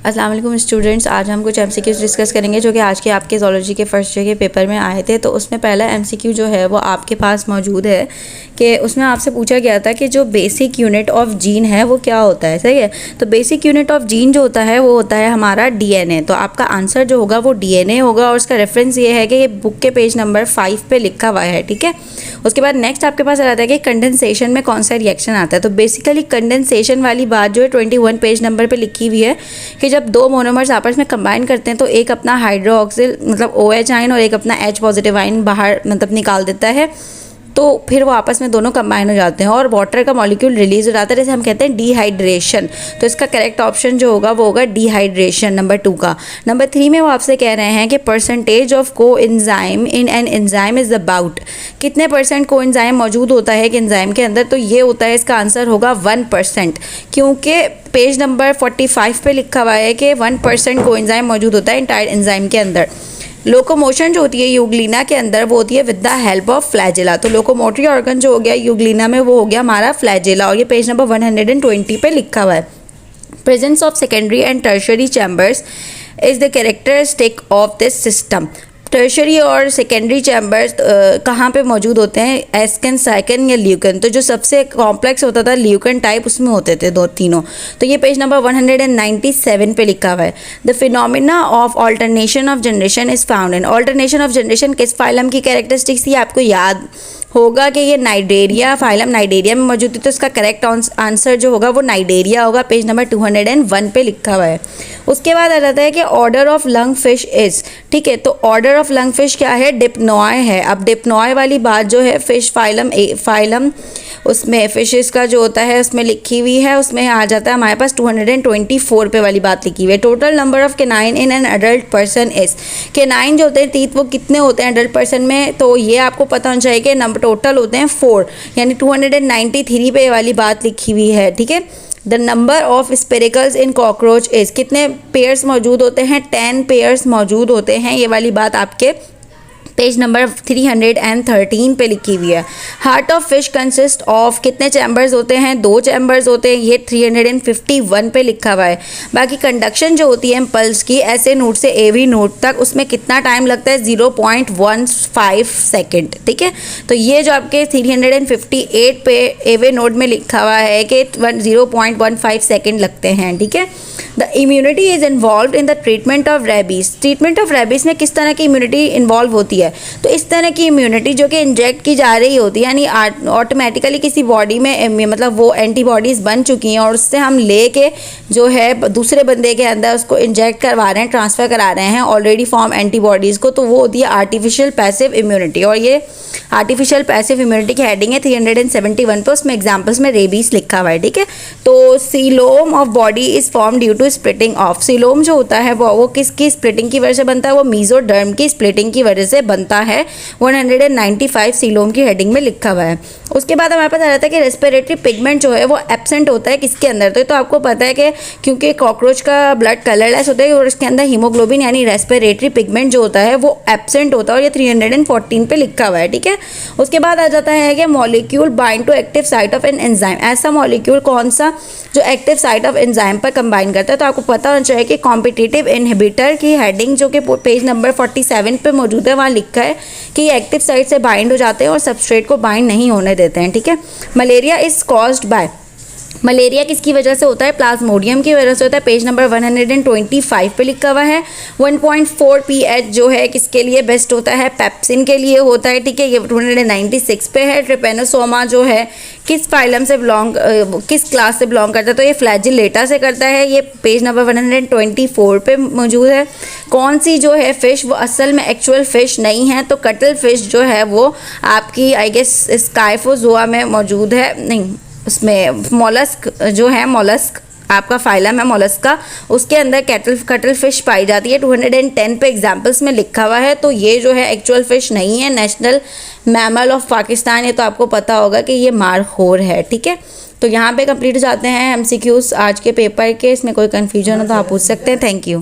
अस्सलाम वालेकुम स्टूडेंट्स, आज हम कुछ एमसीक्यूज़ डिस्कस करेंगे जो कि आज के आपके ज़ूलॉजी के फर्स्ट डे के पेपर में आए थे। तो उसमें पहला एमसीक्यू जो है वो आपके पास मौजूद है कि उसमें आपसे पूछा गया था कि जो बेसिक यूनिट ऑफ जीन है वो क्या होता है। सही है, तो बेसिक यूनिट ऑफ जीन जो होता है वो होता है हमारा डीएनए। तो आपका आंसर जो होगा वो डीएनए होगा और उसका रेफरेंस ये है कि ये बुक के पेज नंबर 5 पे लिखा हुआ है। ठीक है, उसके बाद नेक्स्ट आपके पास आ जाता है कि कंडेंसेशन में कौन सा रिएक्शन आता है। तो बेसिकली कंडेंसेशन वाली बात जो है 21 पेज नंबर पे लिखी हुई है कि जब दो मोनोमर्स आपस में कंबाइन करते हैं तो एक अपना हाइड्रोक्सिल मतलब OH आयन और एक अपना H पॉजिटिव आयन बाहर मतलब निकाल देता है, तो फिर वो आपस में दोनों कंबाइन हो जाते हैं और वाटर का मॉलिक्यूल रिलीज हो जाता है, जैसे हम कहते हैं डिहाइड्रेशन। तो इसका करेक्ट ऑप्शन जो होगा वो होगा डिहाइड्रेशन नंबर 2 का। नंबर 3 में वो आपसे कह रहे हैं कि परसेंटेज ऑफ को enzyme in an enzyme is about, कितने परसेंट को एंजाइम मौजूद होता है कि एंजाइम के अंदर। तो ये होता है, इसका आंसर होगा 1%, क्योंकि पेज नंबर 45 पे लिखा हुआ है कि 1% को एंजाइम मौजूद होता है इंटायर एंजाइम के अंदर। लोकोमोशन जो होती है यूग्लिना के अंदर वो होती है with the help of flagella. तो लोकोमोटरी ऑर्गन जो हो गया यूग्लिना में वो हो गया हमारा फ्लैजेला और ये पेज नंबर 120 पे लिखा हुआ है। Presence of secondary and tertiary chambers is the characteristic of this system. Tertiary और सेकेंडरी चैम्बर्स कहाँ पे मौजूद होते हैं, एस्कन, साइकन या ल्यूकन। तो जो सबसे कॉम्प्लेक्स होता था ल्यूकन टाइप, उसमें होते थे तीनों। तो ये पेज नंबर 197 पे लिखा हुआ है। The phenomena of alternation of generation is found in. Alternation of generation किस फाइलम की कैरेक्टरिस्टिक्स थी, आपको याद होगा कि ये नाइडेरिया फाइलम नाइडेरिया में मौजूद थी। तो इसका करेक्ट आंसर जो होगा वो नाइडेरिया होगा, पेज नंबर 201 पे लिखा हुआ है। उसके बाद आ जाता है कि order of lung fish is. ठीक है, तो ऑर्डर ऑफ लंग फिश क्या है, डिप्नॉय है। अब डिप्नॉय वाली बात जो है फिश फाइलम उसमें फिशेस का जो होता है उसमें लिखी हुई है, उसमें आ जाता है हमारे पास 224 पे वाली बात लिखी हुई है। Total number of canine in an adult person is. Canine जो होते हैं तीत वो कितने होते हैं एडल्ट पर्सन में, तो ये आपको पता होना चाहिए कि नंबर टोटल होते हैं 4, यानी 293 पे वाली बात लिखी हुई है। ठीक है, the number of spiracles in cockroach is. कितने पेयर्स मौजूद होते हैं, 10 पेयर्स मौजूद होते हैं। ये वाली बात आपके पेज नंबर 313 पे लिखी हुई है। Heart of fish consist of, कितने चैम्बर्स होते हैं, 2 चैम्बर्स होते हैं। ये 351 पे लिखा हुआ है। बाकी कंडक्शन जो होती है पल्स की ऐसे नोड से एवी नोड तक, उसमें कितना टाइम लगता है, 0.15 सेकेंड। ठीक है, तो ये जो आपके 358 पे एवे नोड में लिखा हुआ है कि 0.15 सेकेंड लगते हैं। ठीक है, the immunity is involve in the treatment of rabies. Treatment of rabies में किस तरह की इम्यूनिटी इन्वॉल्व होती है, तो इस तरह की इम्यूनिटी जो कि इंजेक्ट की जा रही होती है, यानी ऑटोमेटिकली किसी बॉडी में मतलब वो एंटीबॉडीज़ बन चुकी हैं और उससे हम लेके जो है दूसरे बंदे के अंदर उसको इंजेक्ट करवा रहे हैं, ट्रांसफ़र करा रहे हैं ऑलरेडी फॉर्म एंटीबॉडीज़ को, तो वो होती है आर्टिफिशियल पैसिव इम्यूनिटी। और ये आर्टिफिशियल पैसिव इम्यूनिटी की हेडिंग है 371 पे, उसमें एग्जाम्पल्स में रेबीज लिखा हुआ है। ठीक है, तो coelom of body is form due to splitting of. Coelom जो होता है वो किसकी स्प्लिटिंग की वजह से बनता है, वो मीजोडर्म की स्प्लिटिंग की वजह से बनता है। 195 सीलोम की हेडिंग में लिखा हुआ है। उसके बाद हमारे पास आ जाता है कि रेस्पिरेटरी पिगमेंट जो है वो एब्सेंट होता है किसके अंदर, तो आपको पता है कि क्योंकि कॉकरोच का ब्लड कलरलेस होता है और उसके अंदर हीमोग्लोबिन यानी रेस्पिरेटरी पिगमेंट जो होता है वो एब्सेंट होता है और ये 314 पे लिखा हुआ है। ठीक है, उसके बाद आ जाता है कि molecule bind to active site of an enzyme. ऐसा मॉलिक्यूल कौन सा जो एक्टिव साइट ऑफ एंजाइम पर कंबाइन करता है, तो आपको पता होना चाहिए कि कॉम्पिटिटिव इनहिबिटर की हेडिंग जो कि पेज नंबर 47 पे मौजूद है, वहाँ लिखा है कि ये एक्टिव साइट से बाइंड हो जाते हैं और सबस्ट्रेट को बाइंड नहीं होने देते हैं। ठीक है, malaria is caused by. Malaria किसकी वजह से होता है, प्लाज्मोडियम की वजह से होता है। पेज नंबर 125 पे लिखा हुआ है। 1.4 pH जो है किसके लिए बेस्ट होता है, पेप्सिन के लिए होता है। ठीक है, ये 296 पे है। ट्रिपेनोसोमा जो है किस फाइलम से किस क्लास से बिलोंग करता है, तो ये फ्लैजिलेटा से करता है। ये पेज नंबर 124 पे मौजूद है। कौन सी जो है फिश वो असल में एक्चुअल फिश नहीं है, तो कटल फिश जो है वो आपकी आई गेस स्काइफोजोआ में मौजूद है, नहीं उसमें मोलस्क जो है, मोलस्क आपका फाइलम है मोलस्क का, उसके अंदर कटल फिश पाई जाती है। 210 पे एग्जाम्पल्स में लिखा हुआ है। तो ये जो है एक्चुअल फिश नहीं है, नेशनल मैमल ऑफ पाकिस्तान, ये तो आपको पता होगा कि ये मारखोर है। ठीक है, तो यहाँ पे कंप्लीट हो जाते हैं एमसीक्यूज़ आज के पेपर के। इसमें कोई कन्फ्यूजन हो तो आप पूछ सकते हैं। Thank you.